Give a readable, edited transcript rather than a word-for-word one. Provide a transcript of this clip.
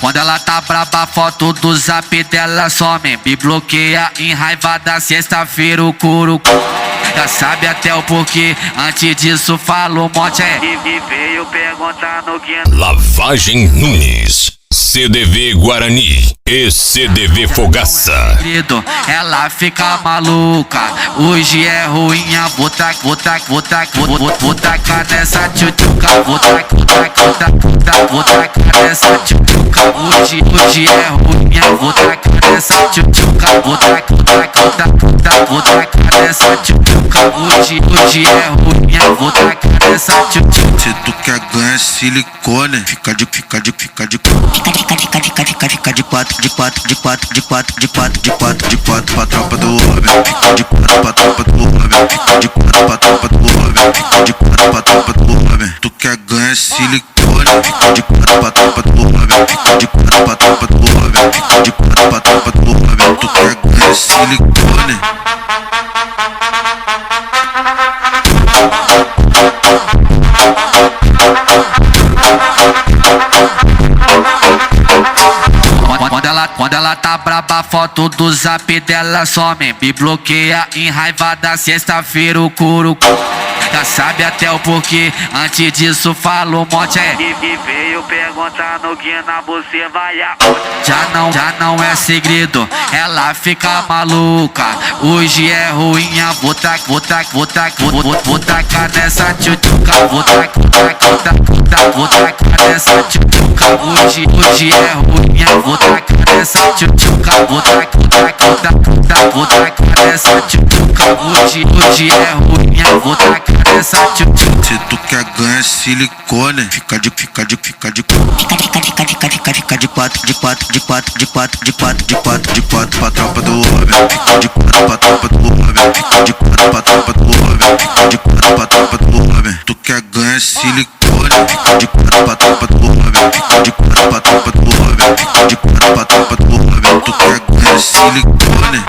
Quando ela tá braba, foto do zap dela some. Me bloqueia em raiva da sexta-feira o couro. Já sabe até o porquê, antes disso falo um monte. E veio perguntar no que... Lavagem Nunes, CDV Guarani e CDV Fogaça. Ela fica maluca, hoje é ruinha, vou tacar nessa tchutchuca, vou tacar nessa tchutchuca, hoje é ruinha, vou tacar nessa tchutchuca, vou tacar nessa tchutchuca, hoje é ruinha, vou tacar nessa tchutchuca. Se tu quer ganhar silicone, fica de quatro, pra tropa do homem. Fica de quatro pra tropa do homem. Fica de quatro pra tropa do homem. Fica de quatro pra tropa do homem. Tu quer ganhar silicone, fica de quatro pra tropa do homem. Fica de quatro pra tropa do homem. Fica de quatro pra tropa do homem. Tu quer ganhar silicone. Quando ela tá braba, foto do zap dela some. Me bloqueia em raiva da sexta-feira o couro. Já sabe até o porquê, antes disso falo um monte. E veio perguntar no que na você vai aonde. Já não é segredo, ela fica maluca, hoje é ruinha, vou tacar nessa tchutchuca, vou tacar nessa tchutchuca, hoje é ruinha, vou tacar nessa tchutchuca, vou tacar nessa tchutchuca, hoje é ruinha, vou tacar nessa tchutchuca. Se tu quer ganhar silicone, fica de quatro, pra tropa do homem. Fica de quatro pra tropa do homem. Fica de quatro pra tropa do homem. Fica de quatro pra tropa do homem. Tu quer ganhar silicone, fica de quatro pra tropa do homem. Fica de quatro pra tropa do homem. Fica de quatro pra tropa do homem. Tu quer ganhar silicone.